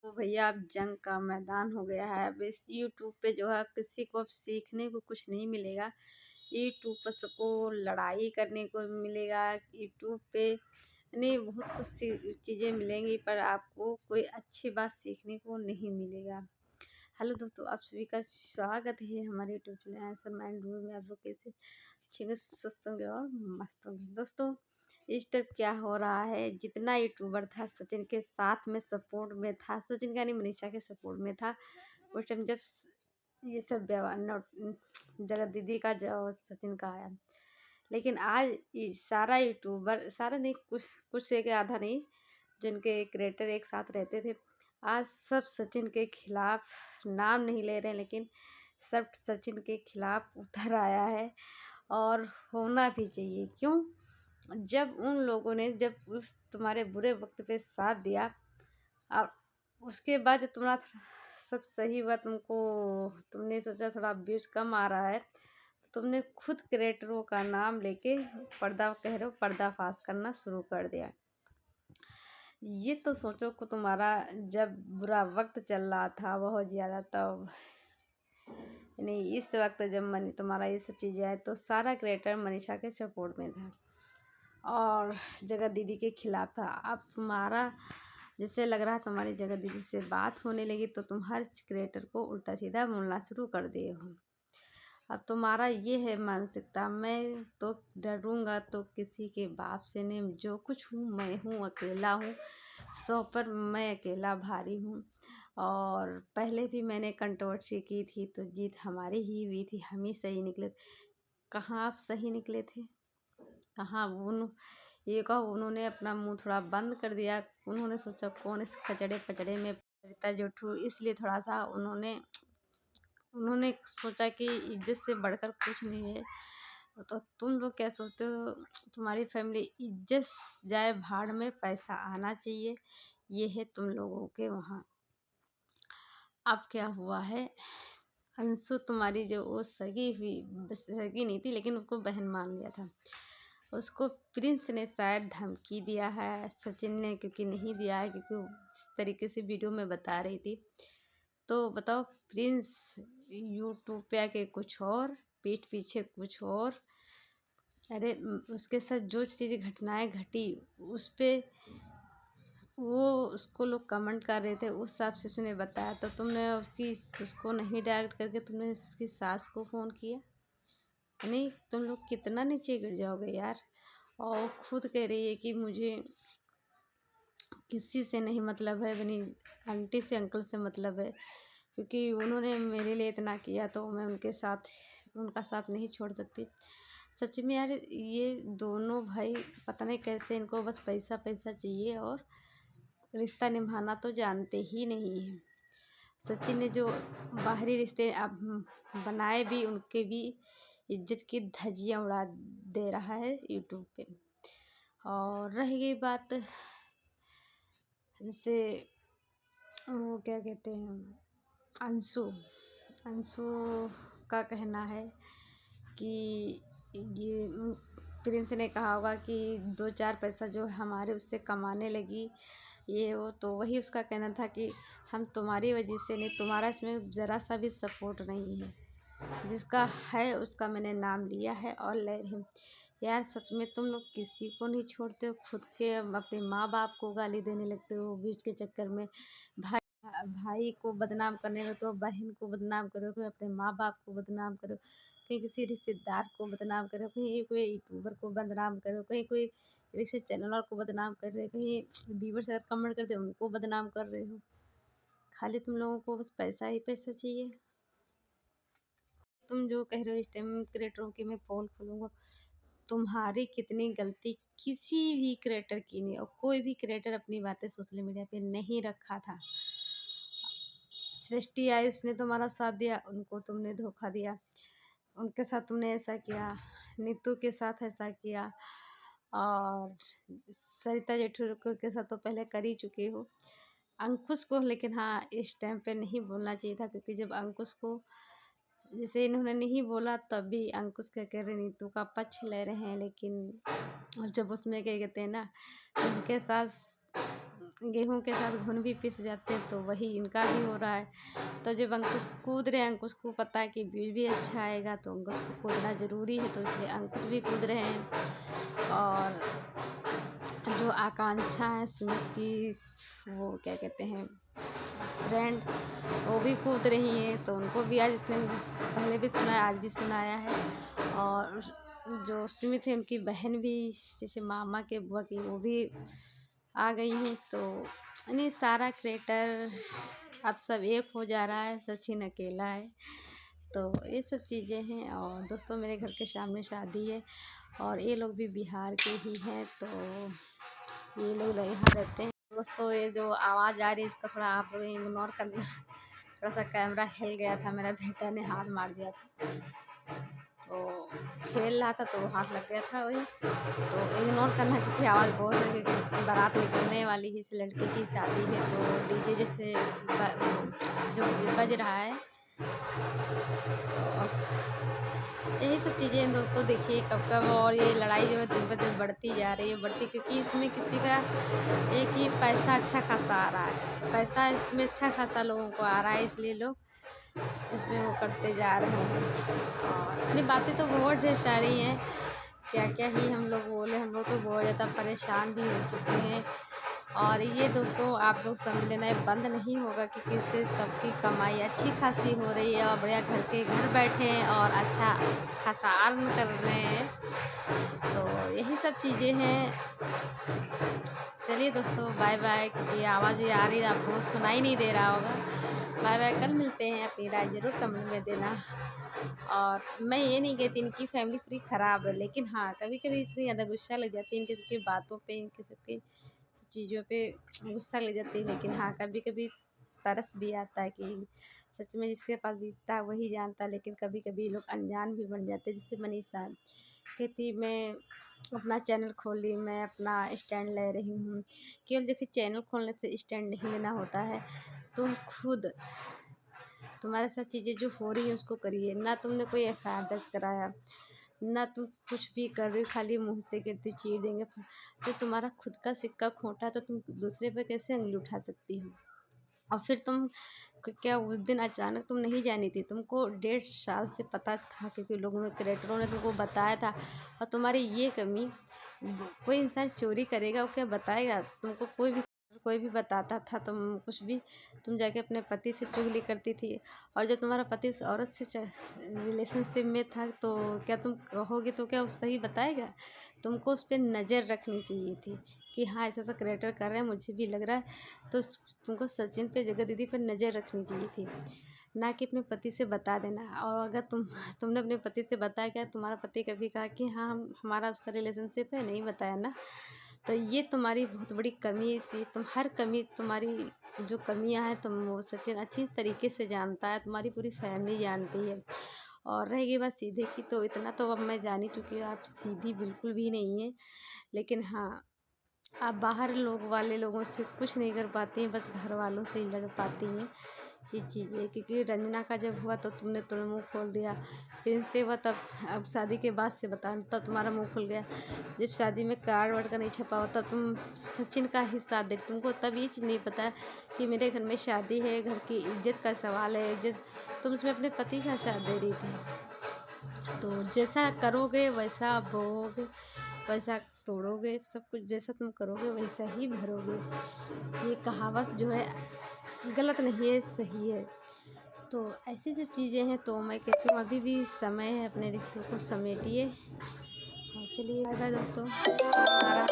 तो भैया अब जंग का मैदान हो गया है। अब इस यूट्यूब पे जो है किसी को अब सीखने को कुछ नहीं मिलेगा। यूट्यूब पर सबको लड़ाई करने को मिलेगा। यूट्यूब पे नहीं बहुत कुछ चीज़ें मिलेंगी, पर आपको कोई अच्छी बात सीखने को नहीं मिलेगा। हेलो दोस्तों, आप सभी का स्वागत है हमारे यूट्यूब चैनल आंसर माइंड में। आप लोग कैसे अच्छे से स्वस्थ होंगे और मस्त होंगे। दोस्तों, इस टाइप क्या हो रहा है, जितना यूट्यूबर था सचिन के साथ में सपोर्ट में था, सचिन का नहीं मनीषा के सपोर्ट में था उस टाइम जब ये सब जगत दीदी का जो सचिन का आया। लेकिन आज सारा यूट्यूबर, सारा नहीं, कुछ कुछ एक आधा नहीं, जिनके क्रिएटर एक साथ रहते थे, आज सब सचिन के खिलाफ नाम नहीं ले रहे, लेकिन सब सचिन के खिलाफ उतर आया है। और होना भी चाहिए। क्यों? जब उन लोगों ने जब उस तुम्हारे बुरे वक्त पे साथ दिया, और उसके बाद जब तुम्हारा सब सही हुआ, तुमने सोचा थोड़ा व्यूज कम आ रहा है, तो तुमने खुद क्रिएटरों का नाम लेके पर्दाफाश करना शुरू कर दिया। ये तो सोचो कि तुम्हारा जब बुरा वक्त चल रहा था बहुत ज़्यादा, तब नहीं, इस वक्त जब तुम्हारा ये सब चीज़ें आए तो सारा क्रिएटर मनीषा के सपोर्ट में था और जगत दीदी के खिलाफ था। अब तुम्हारा जैसे लग रहा है तुम्हारी जगत दीदी से बात होने लगी, तो तुम हर क्रिएटर को उल्टा सीधा बोलना शुरू कर दिए हो। अब तुम्हारा ये है मानसिकता, मैं तो डरूंगा तो किसी के बाप से नहीं, जो कुछ हूँ मैं हूँ, अकेला हूँ, 100 पर मैं अकेला भारी हूँ। और पहले भी मैंने कंट्रोवर्सी की थी तो जीत हमारी ही हुई थी, हम ही सही निकले। कहाँ आप सही निकले थे? कहाँ? ये कहो, उन्होंने अपना मुंह थोड़ा बंद कर दिया। उन्होंने सोचा कौन इस कचड़े पचड़े में रहता जोठू, इसलिए थोड़ा सा उन्होंने सोचा कि इज्जत से बढ़कर कुछ नहीं है। तो तुम लोग क्या सोचते हो? तुम्हारी फैमिली इज्जत जाए भाड़ में, पैसा आना चाहिए, ये है तुम लोगों के वहाँ। अब क्या हुआ है, अंशु तुम्हारी जो वो सगी हुई, बस सगी नहीं थी लेकिन उसको बहन मान लिया था, उसको प्रिंस ने शायद धमकी दिया है, सचिन ने क्योंकि नहीं दिया है, क्योंकि उस तरीके से वीडियो में बता रही थी। तो बताओ, प्रिंस यूट्यूब पे आके कुछ और, पीठ पीछे कुछ और। अरे उसके साथ जो चीज़ घटनाएं घटी उस पे वो उसको लोग कमेंट कर रहे थे, उस हिसाब से उसने बताया। तो तुमने उसको नहीं डायरेक्ट करके तुमने उसकी सास को फ़ोन किया? नहीं, तुम लोग कितना नीचे गिर जाओगे यार। और खुद कह रही है कि मुझे किसी से नहीं मतलब है, बनी आंटी से अंकल से मतलब है, क्योंकि उन्होंने मेरे लिए इतना किया तो मैं उनका साथ नहीं छोड़ सकती। सच में यार, ये दोनों भाई पता नहीं कैसे, इनको बस पैसा पैसा चाहिए और रिश्ता निभाना तो जानते ही नहीं है। सचिन ने जो बाहरी रिश्ते अब बनाए भी, उनके भी इज्जत की धज्जियां उड़ा दे रहा है यूट्यूब पे। और रह गई बात, जैसे वो क्या कहते हैं, अंशु अंशु का कहना है कि ये प्रिंस ने कहा होगा कि 2-4 पैसा जो हमारे उससे कमाने लगी, ये वो, तो वही उसका कहना था कि हम तुम्हारी वजह से नहीं, तुम्हारा इसमें ज़रा सा भी सपोर्ट नहीं है, जिसका है उसका मैंने नाम लिया है और ले रही हूँ। यार सच में तुम लोग किसी को नहीं छोड़ते हो, खुद के अपने माँ बाप को गाली देने लगते हो बीच के चक्कर में, भाई भाई को बदनाम करने लगते हो, बहन को बदनाम करो, कहीं अपने माँ बाप को बदनाम करो, कहीं किसी रिश्तेदार को बदनाम करो, कहीं कोई यूट्यूबर को बदनाम करो, कहीं कोई रिश्ते चैनल को बदनाम कर रहे हो, कहीं व्यूवर्स अगर कमेंट करते हो उनको बदनाम कर रहे हो। खाली तुम लोगों को बस पैसा ही पैसा चाहिए। तुम जो कह रहे हो इस टाइम क्रिएटरों की मैं पोल खोलूँगा, तुम्हारी कितनी गलती किसी भी क्रिएटर की नहीं, और कोई भी क्रिएटर अपनी बातें सोशल मीडिया पे नहीं रखा था। सृष्टि आई, उसने तुम्हारा साथ दिया, उनको तुमने धोखा दिया, उनके साथ तुमने ऐसा किया, नीतू के साथ ऐसा किया, और सरिता जेठू के साथ तो पहले कर ही चुके हो। अंकुश को लेकिन हाँ, इस टाइम पे नहीं बोलना चाहिए था, क्योंकि जब अंकुश को जैसे इन्होंने नहीं बोला, तब भी अंकुश क्या कह रहे, नीतू का पक्ष ले रहे हैं, लेकिन जब उसमें क्या कहते हैं ना, उनके साथ गेहूँ के साथ घुन भी पिस जाते हैं, तो वही इनका भी हो रहा है। तो जब अंकुश कूद रहे हैं, अंकुश को पता है कि बीज भी अच्छा आएगा, तो अंकुश को कूदना ज़रूरी है, तो इसलिए अंकुश भी कूद रहे हैं। और जो आकांक्षा है सुमित की, वो क्या कहते हैं, फ्रेंड, वो भी कूद रही हैं, तो उनको भी आज इसने पहले भी सुनाया, आज भी सुनाया है। और जो सुमित है उनकी बहन भी, जैसे मामा के बुआ की, वो भी आ गई हैं। तो यानी सारा क्रिएटर अब सब एक हो जा रहा है, सचिन अकेला है। तो ये सब चीज़ें हैं। और दोस्तों मेरे घर के सामने शादी है और ये लोग भी बिहार के ही हैं, तो ये लोग यहाँ रहते हैं। दोस्तों ये जो आवाज़ आ रही है इसका थोड़ा आप लोग इग्नोर करना। थोड़ा सा कैमरा हिल गया था, मेरा बेटा ने हाथ मार दिया था, तो खेल रहा था तो हाथ लग गया था वही, तो इग्नोर करना क्योंकि आवाज़ बहुत है, क्योंकि बारात निकलने वाली है, इस लड़के की शादी है, तो डीजे जैसे जो बज रहा है। यही सब चीज़ें हैं दोस्तों। देखिए कब कब और ये लड़ाई जो है दिन ब दिन बढ़ती जा रही है, बढ़ती, क्योंकि इसमें किसी का एक ही पैसा अच्छा खासा आ रहा है, पैसा इसमें अच्छा खासा लोगों को आ रहा है, इसलिए लोग इसमें वो करते जा रहे हैं। और यानी बातें तो बहुत ढेर सारी हैं, क्या क्या ही हम लोग बोले, हम लोग तो बहुत ज़्यादा परेशान भी हो चुके हैं। और ये दोस्तों आप लोग समझ लेना, ये बंद नहीं होगा, क्योंकि इससे सबकी कमाई अच्छी खासी हो रही है और बढ़िया घर बैठे हैं और अच्छा खासा अर्न कर रहे हैं। तो यही सब चीज़ें हैं। चलिए दोस्तों बाय बाय, क्योंकि आवाज़ ये आ रही है, आपको सुनाई नहीं दे रहा होगा। बाय बाय, कल मिलते हैं। अपनी राय ज़रूर कमेंट में देना। और मैं ये नहीं कहती इनकी फैमिली पूरी ख़राब है, लेकिन हाँ कभी कभी इतनी ज़्यादा गुस्सा लग जाती है इनकी सबकी बातों पे, इनके सबके सब चीज़ों पे गुस्सा लग जाती है। लेकिन हाँ कभी कभी तरस भी आता है कि सच में जिसके पास बीतता है वही जानता है, लेकिन कभी कभी लोग अनजान भी बन जाते हैं। जैसे मनीषा कहती मैं अपना चैनल खोल ली, मैं अपना स्टैंड ले रही हूँ। केवल देखिए चैनल खोलने से स्टैंड नहीं लेना होता है, तुम खुद तुम्हारे साथ चीज़ें जो हो रही हैं उसको करिए। ना तुमने कोई एफआईआर दर्ज कराया, ना तुम कुछ भी कर रही हो, खाली मुंह से गिरती चीर देंगे। तो तुम्हारा खुद का सिक्का खोटा है, तो तुम दूसरे पे कैसे उंगली उठा सकती हो? और फिर तुम क्या उस दिन अचानक तुम नहीं जानी थी, तुमको 1.5 साल से पता था, क्योंकि लोगों ने क्रिएटरों ने तुमको बताया था। और तुम्हारी ये कमी, कोई इंसान चोरी करेगा वो क्या बताएगा तुमको? कोई भी बताता था, तुम कुछ भी, तुम जाके अपने पति से चुगली करती थी। और जब तुम्हारा पति उस औरत से रिलेशनशिप में था, तो क्या तुम कहोगे तो क्या वो सही बताएगा? तुमको उस पर नज़र रखनी चाहिए थी कि हाँ ऐसा ऐसा क्रिएटर कर रहे हैं, मुझे भी लग रहा है, तो तुमको सचिन पे, जगह दीदी पर नज़र रखनी चाहिए थी, ना कि अपने पति से बता देना। और अगर तुमने अपने पति से बताया, क्या तुम्हारा पति कभी कहा कि हाँ हमारा उसका रिलेशनशिप है? नहीं बताया ना। तो ये तुम्हारी बहुत बड़ी कमी थी। तुम हर कमी, तुम्हारी जो कमियां हैं, तुम वो सचिन अच्छी तरीके से जानता है, तुम्हारी पूरी फैमिली जानती है। और रहेगी बात सीधे की, तो इतना तो अब मैं जान ही चुकी हूँ, आप सीधी बिल्कुल भी नहीं है। लेकिन हाँ आप बाहर वाले लोगों से कुछ नहीं कर पाती हैं, बस घर वालों से ही लड़ पाती हैं ये चीज़ें। क्योंकि रंजना का जब हुआ तो तुमने तुरंत मुँह खोल दिया, फिर इनसे हुआ तब, अब शादी के बाद से बता तब तुम्हारा मुँह खुल गया। जब शादी में कार्ड वार्ड का नहीं छपा हुआ तब तुम सचिन का ही साथ दे, तुमको तब ये चीज़ नहीं पता कि मेरे घर में शादी है, घर की इज्जत का सवाल है, इज्जत, तुम उसमें अपने पति का साथ दे रही थी। तो जैसा करोगे वैसा बोओगे, वैसा तोड़ोगे, सब कुछ जैसा तुम करोगे वैसा ही भरोगे। ये कहावत जो है गलत नहीं है, सही है। तो ऐसी सब चीज़ें हैं, तो मैं कहती हूँ अभी भी समय है, अपने रिश्तों को समेटिए। और चलिए बाय बाय दोस्तों। हमारा